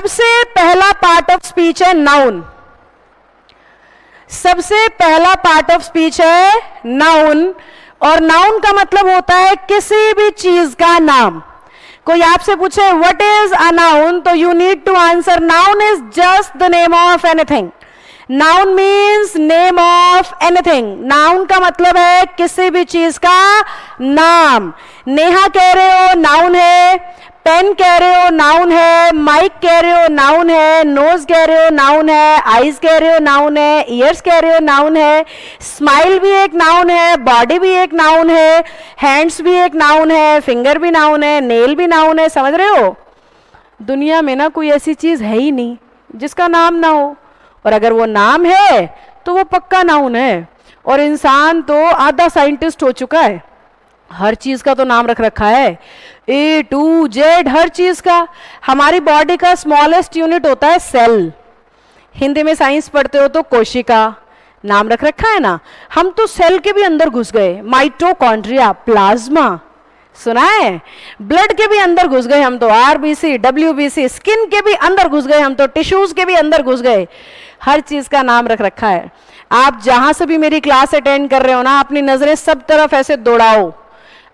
सबसे पहला part of speech है नाउन। सबसे पहला पार्ट ऑफ स्पीच है नाउन, और नाउन का मतलब होता है किसी भी चीज का नाम। कोई आपसे पूछे व्हाट इज अ नाउन, तो you need to answer noun is just the name of anything. Noun means name of anything. Noun का मतलब है किसी भी चीज का नाम। नेहा कह रहे हो नाउन है, पेन कह रहे हो नाउन है, माइक कह रहे हो नाउन है, नोज कह रहे हो नाउन है, आईज कह रहे हो नाउन है, ईयर्स कह रहे हो नाउन है, स्माइल भी एक नाउन है, बॉडी भी एक नाउन है, हैंड्स भी एक नाउन है, फिंगर भी नाउन है, नेल भी नाउन है। समझ रहे हो? दुनिया में ना कोई ऐसी चीज है ही नहीं जिसका नाम ना हो, और अगर वो नाम है तो वो पक्का नाउन है। और इंसान तो आधा साइंटिस्ट हो चुका है, हर चीज का तो नाम रख रखा है, A to Z हर चीज का। हमारी बॉडी का स्मॉलेस्ट यूनिट होता है सेल, हिंदी में साइंस पढ़ते हो तो कोशिका, नाम रख रखा है ना। हम तो सेल के भी अंदर घुस गए, माइटोकॉन्ड्रिया, प्लाज्मा, सुना है? ब्लड के भी अंदर घुस गए हम तो, RBC, WBC, स्किन के भी अंदर घुस गए हम तो, टिश्यूज के भी अंदर घुस गए। हर चीज का नाम रख रखा है। आप जहां से भी मेरी क्लास अटेंड कर रहे हो ना, अपनी नजरें सब तरफ ऐसे दौड़ाओ,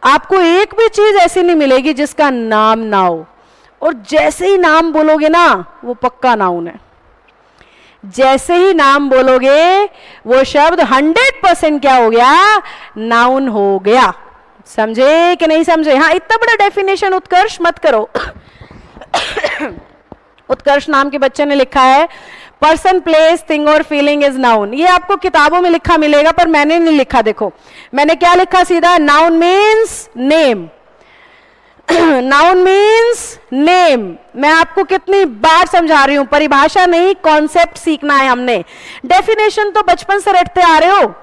आपको एक भी चीज ऐसी नहीं मिलेगी जिसका नाम ना हो। और जैसे ही नाम बोलोगे ना, वो पक्का नाउन है। जैसे ही नाम बोलोगे वो शब्द 100% क्या हो गया? नाउन हो गया। समझे कि नहीं समझे? हाँ, इतना बड़ा डेफिनेशन उत्कर्ष मत करो। उत्कर्ष नाम के बच्चे ने लिखा है पर्सन, प्लेस, थिंग और फीलिंग इज नाउन। ये आपको किताबों में लिखा मिलेगा, पर मैंने नहीं लिखा। देखो मैंने क्या लिखा सीधा, noun means name. Noun means name. मैं आपको कितनी बार समझा रही हूं, परिभाषा नहीं कॉन्सेप्ट सीखना है हमने। डेफिनेशन तो बचपन से रटते आ रहे हो।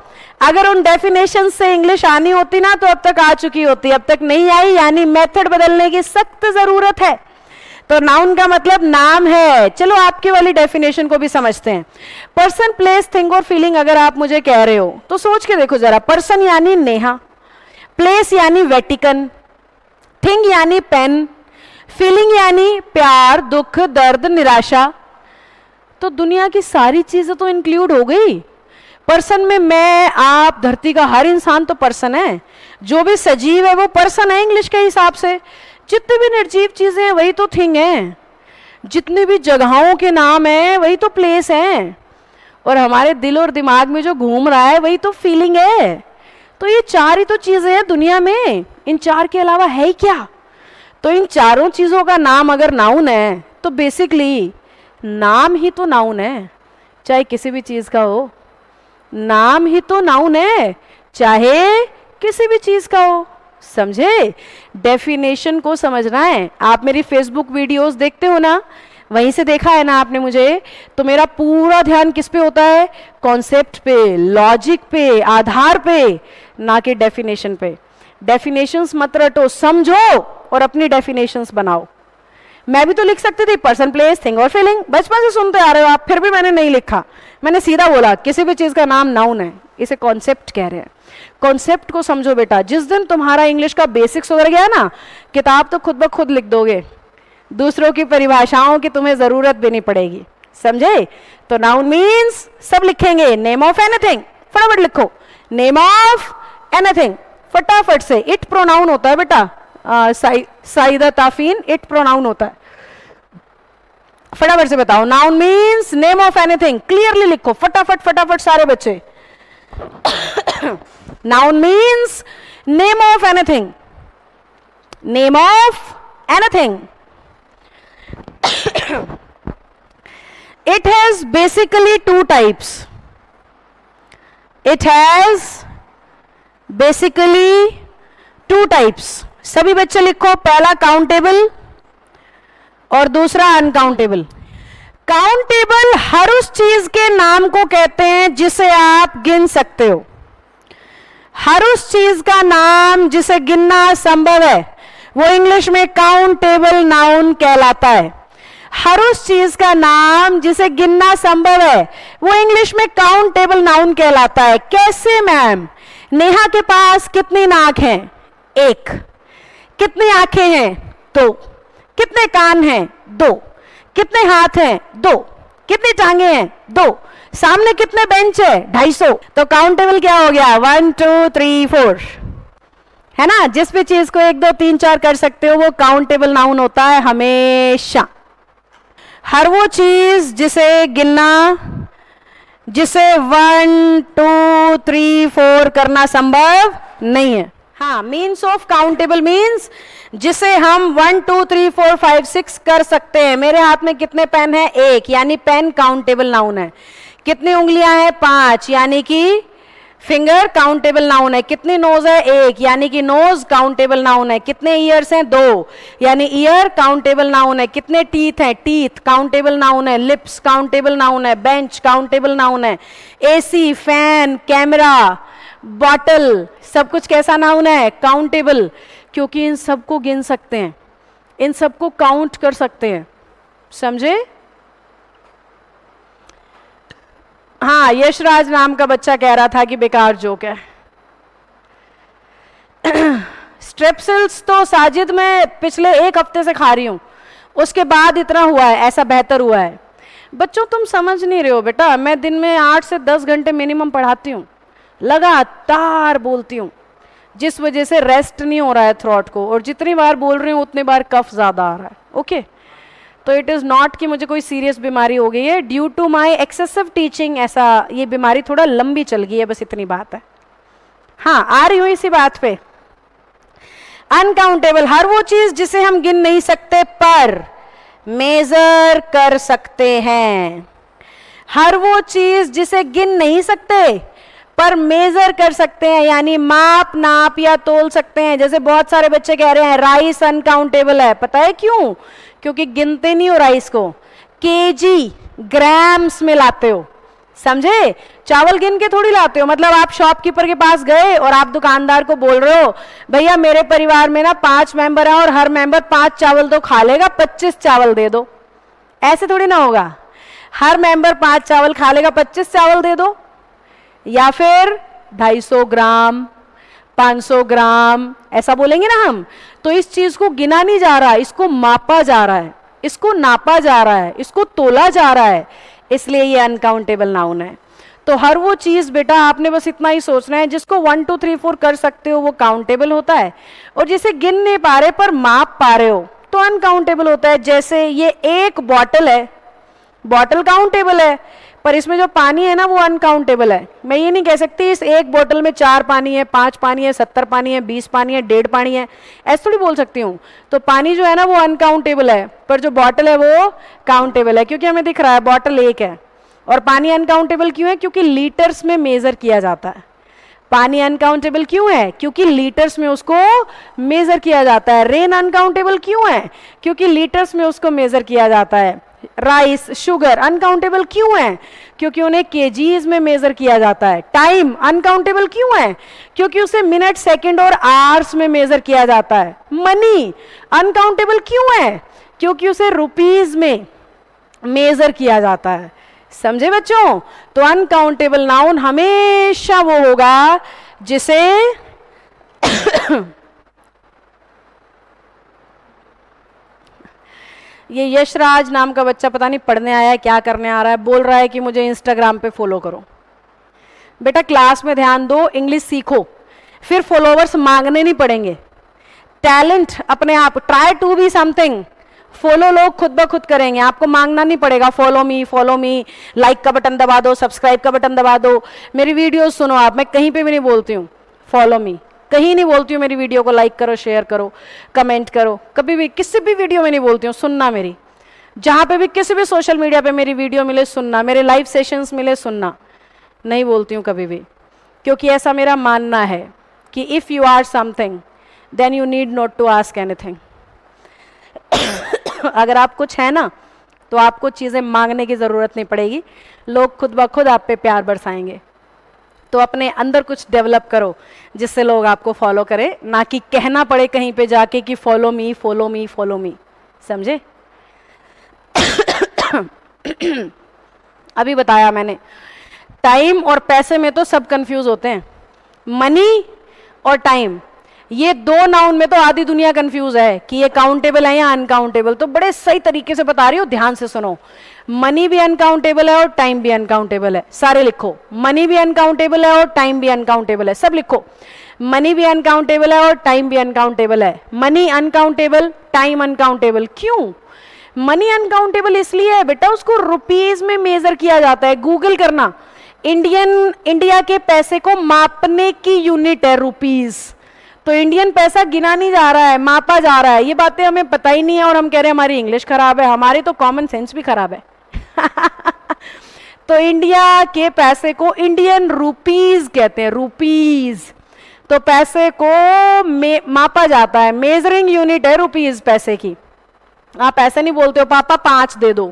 अगर उन डेफिनेशन से इंग्लिश आनी होती ना तो अब तक आ चुकी होती, अब तक नहीं आई, यानी मेथड बदलने की सख्त जरूरत है। तो नाउन का मतलब नाम है। चलो आपकी वाली डेफिनेशन को भी समझते हैं। पर्सन, प्लेस, थिंग और फीलिंग अगर आप मुझे कह रहे हो तो सोच के देखो जरा। पर्सन यानी नेहा, प्लेस यानी वेटिकन, थिंग यानी पेन, फीलिंग यानी प्यार, दुख, दर्द, निराशा। तो दुनिया की सारी चीजें तो इंक्लूड हो गई। पर्सन में मैं, आप, धरती का हर इंसान तो पर्सन है। जो भी सजीव है वो पर्सन है इंग्लिश के हिसाब से। जितनी भी निर्जीव चीजें हैं वही तो थिंग है। जितनी भी जगहों के नाम है वही तो प्लेस है। और हमारे दिल और दिमाग में जो घूम रहा है वही तो फीलिंग है। तो ये चार ही तो चीजें हैं दुनिया में, इन चार के अलावा है ही क्या? तो इन चारों चीजों का नाम अगर नाउन है तो बेसिकली नाम ही तो नाउन है। चाहे किसी भी चीज का हो, नाम ही तो नाउन है, चाहे किसी भी चीज का हो। समझे? डेफिनेशन को समझना है। आप मेरी फेसबुक वीडियोस देखते हो ना, वहीं से देखा है ना आपने मुझे, तो मेरा पूरा ध्यान किस पे होता है? कॉन्सेप्ट पे, लॉजिक पे, आधार पे, ना कि डेफिनेशन पे। डेफिनेशंस मत रटो, समझो और अपनी डेफिनेशंस बनाओ। मैं भी तो लिख सकती थी पर्सन, प्लेस, थिंग और फीलिंग, बचपन से सुनते आ रहे हो आप, फिर भी मैंने नहीं लिखा। मैंने सीधा बोला किसी भी चीज का नाम नाउन है, इसे कॉन्सेप्ट कह रहे हैं। कॉन्सेप्ट को समझो बेटा। जिस दिन तुम्हारा इंग्लिश का बेसिक्स उतर गया ना, किताब तो खुद ब खुद लिख दोगे, दूसरों की परिभाषाओं की तुम्हें जरूरत भी नहीं पड़ेगी। समझे? तो नाउन मीन्स सब लिखेंगे, नेम ऑफ एनीथिंग, फटाफट लिखो, नेम ऑफ एनीथिंग फटाफट से। इट प्रोनाउन होता है बेटा, साइदा ताफीन इट प्रोनाउन होता है। फटाफट से बताओ, noun means name of anything. Clearly लिखो फटाफट फटाफट सारे बच्चे। Noun means name of anything, name of anything. It has basically two types. It has basically two types. सभी बच्चे लिखो, पहला काउंटेबल और दूसरा अनकाउंटेबल। काउंटेबल हर उस चीज के नाम को कहते हैं जिसे आप गिन सकते हो। हर उस चीज का नाम जिसे गिनना संभव है वो इंग्लिश में काउंटेबल नाउन कहलाता है। हर उस चीज का नाम जिसे गिनना संभव है वो इंग्लिश में काउंटेबल नाउन कहलाता है। कैसे मैम? नेहा के पास कितनी नाक हैं? एक। कितनी आंखें हैं? दो। कितने कान हैं? दो। कितने हाथ हैं? 2। कितनी टांगे हैं? 2। सामने कितने बेंच है? 250। तो काउंटेबल क्या हो गया? 1 2 3 4, है ना। जिस भी चीज को 1 2 3 4 कर सकते हो वो काउंटेबल नाउन होता है हमेशा। हर वो चीज जिसे गिनना, जिसे 1 2 3 4 करना संभव नहीं है। हाँ, मीन्स ऑफ काउंटेबल मीन्स जिसे हम 1 2 3 4 5 6 कर सकते हैं। मेरे हाथ में कितने पेन है? 1, यानी पेन काउंटेबल नाउन है। कितनी उंगलियां हैं? 5, यानी कि फिंगर काउंटेबल नाउन है। कितनी नोज है? 1, यानी कि नोज काउंटेबल नाउन है। कितने ईयर्स हैं? 2, यानी ईयर काउंटेबल नाउन है। कितने टीथ हैं? टीथ काउंटेबल नाउन है। लिप्स काउंटेबल नाउन है। बेंच काउंटेबल नाउन है। एसी, फैन, कैमरा, बॉटल, सब कुछ कैसा नाउन है? काउंटेबल, क्योंकि इन सबको गिन सकते हैं, इन सबको काउंट कर सकते हैं। समझे? हाँ, यशराज नाम का बच्चा कह रहा था कि बेकार जोक है। स्ट्रेप्सिल्स तो साजिद मैं पिछले 1 हफ्ते से खा रही हूं, उसके बाद इतना हुआ है, ऐसा बेहतर हुआ है। बच्चों तुम समझ नहीं रहे हो बेटा, मैं दिन में 8 से 10 घंटे मिनिमम पढ़ाती हूँ, लगातार बोलती हूँ, जिस वजह से रेस्ट नहीं हो रहा है थ्रोट को, और जितनी बार बोल रही हूँ उतनी बार कफ ज्यादा आ रहा है। ओके, तो इट इज़ नॉट कि मुझे कोई सीरियस बीमारी हो गई है, due to my excessive teaching ऐसा ये बीमारी थोड़ा लंबी चल गई है, बस इतनी बात है। हाँ, आ रही हूँ इसी बात पे। अनकाउंटेबल, हर वो चीज जिसे हम गिन नहीं सकते पर मेजर कर सकते हैं। हर वो चीज जिसे गिन नहीं सकते पर मेजर कर सकते हैं, यानी माप नाप या तोल सकते हैं। जैसे बहुत सारे बच्चे कह रहे हैं राइस अनकाउंटेबल है, पता है क्यों? क्योंकि गिनते नहीं हो राइस को, केजी ग्राम्स में लाते हो। समझे? चावल गिन के थोड़ी लाते हो। मतलब आप शॉपकीपर के पास गए और आप दुकानदार को बोल रहे हो भैया मेरे परिवार में ना 5 मेंबर हैं और हर मेंबर 5 चावल तो खा लेगा, 25 चावल दे दो। ऐसे थोड़ी ना होगा। हर मेंबर 5 चावल खा लेगा, 25 चावल दे दो। या फिर 250 ग्राम, 500 ग्राम, ऐसा बोलेंगे ना हम। तो इस चीज को गिना नहीं जा रहा, इसको मापा जा रहा है, इसको नापा जा रहा है, इसको तोला जा रहा है, इसलिए ये अनकाउंटेबल नाउन है। तो हर वो चीज बेटा आपने बस इतना ही सोचना है, जिसको 1 2 3 4 कर सकते हो वो काउंटेबल होता है, और जिसे गिन नहीं पा रहे पर माप पा रहे हो तो अनकाउंटेबल होता है। जैसे ये एक बॉटल है, बॉटल काउंटेबल है, पर इसमें जो पानी है ना वो अनकाउंटेबल है। मैं ये नहीं कह सकती इस एक बोतल में 4 पानी है, 5 पानी है, 70 पानी है, 20 पानी है, 1.5 पानी है, ऐसे थोड़ी बोल सकती हूँ। तो पानी जो है ना वो अनकाउंटेबल है, पर जो बॉटल है वो काउंटेबल है, क्योंकि हमें दिख रहा है बॉटल एक है। और पानी अनकाउंटेबल क्यों है? क्योंकि लीटर्स में मेजर किया जाता है। पानी अनकाउंटेबल क्यों है? क्योंकि लीटर्स में उसको मेजर किया जाता है। रेन अनकाउंटेबल क्यों है? क्योंकि लीटर्स में उसको मेजर किया जाता है। राइस, शुगर अनकाउंटेबल क्यों है? क्योंकि उन्हें केजीज में मेजर किया जाता है। टाइम अनकाउंटेबल क्यों है? क्योंकि उसे मिनट, सेकंड और आवर्स में मेजर किया जाता है। मनी अनकाउंटेबल क्यों है? क्योंकि उसे रुपीज में मेजर किया जाता है। समझे बच्चों? तो अनकाउंटेबल नाउन हमेशा वो होगा जिसे ये यशराज नाम का बच्चा पता नहीं पढ़ने आया है क्या करने आ रहा है, बोल रहा है कि मुझे इंस्टाग्राम पे फॉलो करो। बेटा क्लास में ध्यान दो, इंग्लिश सीखो, फिर फॉलोवर्स मांगने नहीं पड़ेंगे। टैलेंट अपने आप, try to be something, follow लोग खुद ब खुद करेंगे, आपको मांगना नहीं पड़ेगा। फॉलो मी, लाइक का बटन दबा दो, सब्सक्राइब का बटन दबा दो, मेरी वीडियो सुनो आप। मैं कहीं पे भी नहीं बोलती हूँ फॉलो मी, कहीं नहीं बोलती हूँ मेरी वीडियो को लाइक करो, शेयर करो, कमेंट करो, कभी भी किसी भी वीडियो में नहीं बोलती हूँ। सुनना मेरी, जहाँ पे भी किसी भी सोशल मीडिया पे मेरी वीडियो मिले सुनना, मेरे लाइव सेशंस मिले सुनना, नहीं बोलती हूँ कभी भी, क्योंकि ऐसा मेरा मानना है कि if you are something then you need not to ask anything. अगर आप कुछ है ना तो आपको चीज़ें मांगने की ज़रूरत नहीं पड़ेगी, लोग खुद ब खुद आप पे प्यार बरसाएंगे। तो अपने अंदर कुछ डेवलप करो जिससे लोग आपको फॉलो करें, ना कि कहना पड़े कहीं पे जाके कि follow me follow me follow me. समझे? अभी बताया मैंने, टाइम और पैसे में तो सब कंफ्यूज होते हैं। मनी और टाइम, ये दो नाउन में तो आधी दुनिया कंफ्यूज है कि ये काउंटेबल है या अनकाउंटेबल, तो बड़े सही तरीके से बता रही हूं, ध्यान से सुनो। मनी भी अनकाउंटेबल है और टाइम भी अनकाउंटेबल है, सारे लिखो। मनी भी अनकाउंटेबल है और टाइम भी अनकाउंटेबल है, सब लिखो। मनी भी अनकाउंटेबल है और टाइम भी अनकाउंटेबल है। Money uncountable, time uncountable. क्यों मनी अनकाउंटेबल? इसलिए है बेटा उसको रुपीज में मेजर किया जाता है। गूगल करना, इंडिया के पैसे को मापने की यूनिट है रुपीज। तो इंडियन पैसा गिना नहीं जा रहा है, मापा जा रहा है। ये बातें हमें पता ही नहीं है और हम कह रहे हैं हमारी इंग्लिश खराब है। हमारी तो कॉमन सेंस भी खराब है। तो इंडिया के पैसे को इंडियन रुपीज कहते हैं, रुपीज। तो पैसे को मापा जाता है, मेजरिंग यूनिट है रुपीज पैसे की। आप ऐसे नहीं बोलते हो पापा 5 दे दो,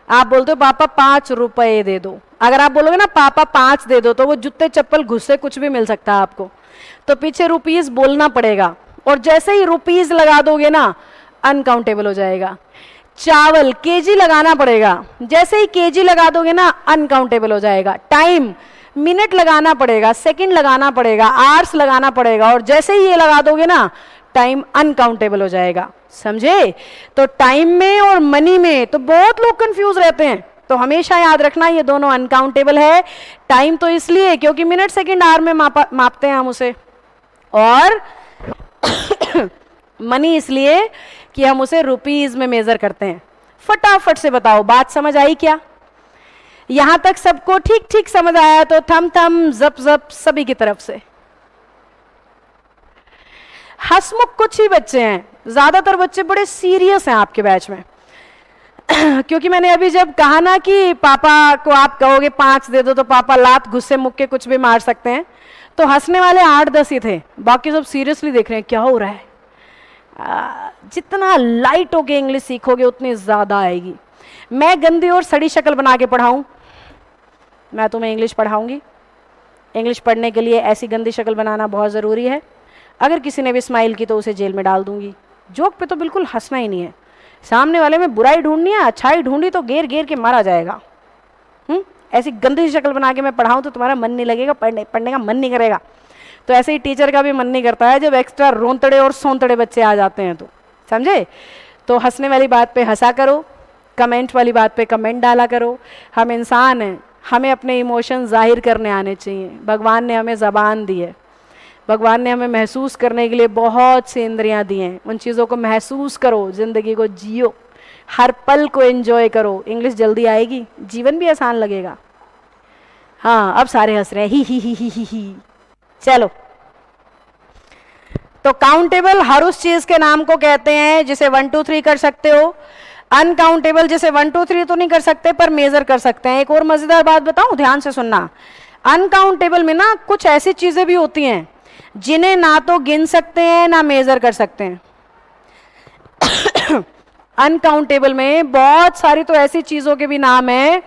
आप बोलते हो पापा 5 रुपए दे दो। अगर आप बोलोगे ना पापा 5 दे दो, तो वो जूते चप्पल घुस से कुछ भी मिल सकता है आपको। तो पीछे रुपीज बोलना पड़ेगा, और जैसे ही रुपीज लगा दोगे ना अनकाउंटेबल हो जाएगा। चावल केजी लगाना पड़ेगा, जैसे ही केजी लगा दोगे ना अनकाउंटेबल हो जाएगा। टाइम मिनट लगाना पड़ेगा, सेकंड लगाना पड़ेगा, आवर्स लगाना पड़ेगा, और जैसे ही ये लगा दोगे ना टाइम अनकाउंटेबल हो जाएगा। समझे? तो टाइम में और मनी में तो बहुत लोग कंफ्यूज रहते हैं, तो हमेशा याद रखना ये दोनों अनकाउंटेबल है। टाइम तो इसलिए क्योंकि मिनट सेकंड आवर में मापते हैं हम उसे, और मनी इसलिए कि हम उसे रुपीज में मेजर करते हैं। फटाफट से बताओ, बात समझ आई क्या? यहां तक सबको ठीक ठीक समझ आया तो थम थम जप जप सभी की तरफ से। हंसमुख कुछ ही बच्चे हैं, ज्यादातर बच्चे बड़े सीरियस हैं आपके बैच में। क्योंकि मैंने अभी जब कहा ना कि पापा को आप कहोगे 5 दे दो तो पापा लात गुस्से मुक्के के कुछ भी मार सकते हैं, तो हंसने वाले 8-10 ही थे, बाकी सब सीरियसली देख रहे हैं क्या हो रहा है। जितना लाइट होके इंग्लिश सीखोगे उतनी ज्यादा आएगी। मैं गंदी और सड़ी शक्ल बना के पढ़ाऊं? मैं तुम्हें इंग्लिश पढ़ाऊंगी। इंग्लिश पढ़ने के लिए ऐसी गंदी शक्ल बनाना बहुत ज़रूरी है। अगर किसी ने भी स्माइल की तो उसे जेल में डाल दूंगी। जोक पे तो बिल्कुल हंसना ही नहीं है। सामने वाले में बुराई ढूंढनी है, अच्छाई ढूंढी तो घेर घेर के मारा जाएगा। ऐसी गंदी शक्ल बना के मैं पढ़ाऊं तो तुम्हारा मन नहीं लगेगा, पढ़ने का मन नहीं करेगा। तो ऐसे ही टीचर का भी मन नहीं करता है जब एक्स्ट्रा रोंतड़े और सोंतड़े बच्चे आ जाते हैं। तो समझे? तो हंसने वाली बात पे हंसा करो, कमेंट वाली बात पे कमेंट डाला करो। हम इंसान हैं, हमें अपने इमोशन जाहिर करने आने चाहिए। भगवान ने हमें ज़बान दी है, भगवान ने हमें महसूस करने के लिए बहुत सी इंद्रियां दी हैं। उन चीज़ों को महसूस करो, ज़िंदगी को जियो, हर पल को एंजॉय करो। इंग्लिश जल्दी आएगी, जीवन भी आसान लगेगा। हाँ, अब सारे हंस रहे हैं, ही। चलो, तो काउंटेबल हर उस चीज के नाम को कहते हैं जिसे 1 2 3 कर सकते हो। अनकाउंटेबल जिसे 1 2 3 तो नहीं कर सकते पर मेजर कर सकते हैं। एक और मजेदार बात बताऊं, ध्यान से सुनना। अनकाउंटेबल में ना कुछ ऐसी चीजें भी होती हैं जिन्हें ना तो गिन सकते हैं ना मेजर कर सकते हैं। अनकाउंटेबल में बहुत सारी तो ऐसी चीजों के भी नाम हैं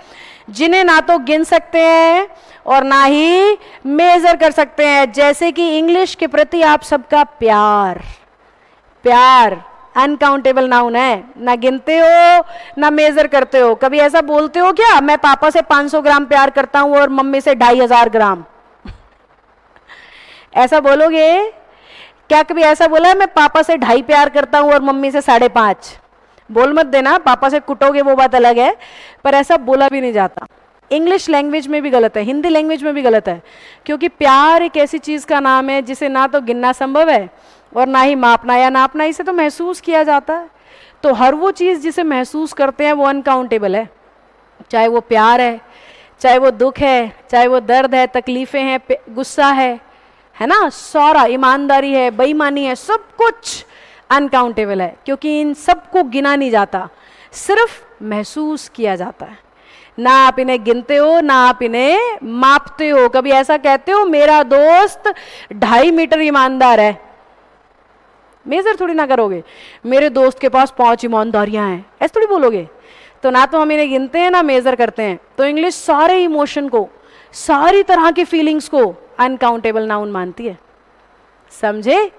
जिन्हें ना तो गिन सकते हैं और ना ही मेजर कर सकते हैं। जैसे कि इंग्लिश के प्रति आप सबका प्यार। प्यार अनकाउंटेबल नाउन है, ना गिनते हो ना मेजर करते हो। कभी ऐसा बोलते हो क्या, मैं पापा से 500 ग्राम प्यार करता हूं और मम्मी से 2500 ग्राम? ऐसा बोलोगे क्या? कभी ऐसा बोला है मैं पापा से 2.5 प्यार करता हूं और मम्मी से 5.5? बोल मत देना, पापा से कुटोगे वो बात अलग है, पर ऐसा बोला भी नहीं जाता। इंग्लिश लैंग्वेज में भी गलत है, हिंदी लैंग्वेज में भी गलत है, क्योंकि प्यार एक ऐसी चीज का नाम है जिसे ना तो गिनना संभव है और ना ही मापना या नापना। इसे तो महसूस किया जाता है। तो हर वो चीज जिसे महसूस करते हैं वो अनकाउंटेबल है। चाहे वो प्यार है, चाहे वो दुख है, चाहे वो दर्द है, तकलीफें हैं, गुस्सा है ना, सारा, ईमानदारी है, बेईमानी है, सब कुछ अनकाउंटेबल है, क्योंकि इन सबको गिना नहीं जाता, सिर्फ महसूस किया जाता है। ना आप इन्हें गिनते हो ना आप इन्हें मापते हो। कभी ऐसा कहते हो मेरा दोस्त 2.5 मीटर ईमानदार है, मेजर थोड़ी ना करोगे। मेरे दोस्त के पास 5 ईमानदारियां हैं, ऐसे थोड़ी बोलोगे। तो ना तो हम इन्हें गिनते हैं ना मेजर करते हैं। तो इंग्लिश सारे इमोशन को, सारी तरह की फीलिंग्स को अनकाउंटेबल नाउन मानती है। समझे?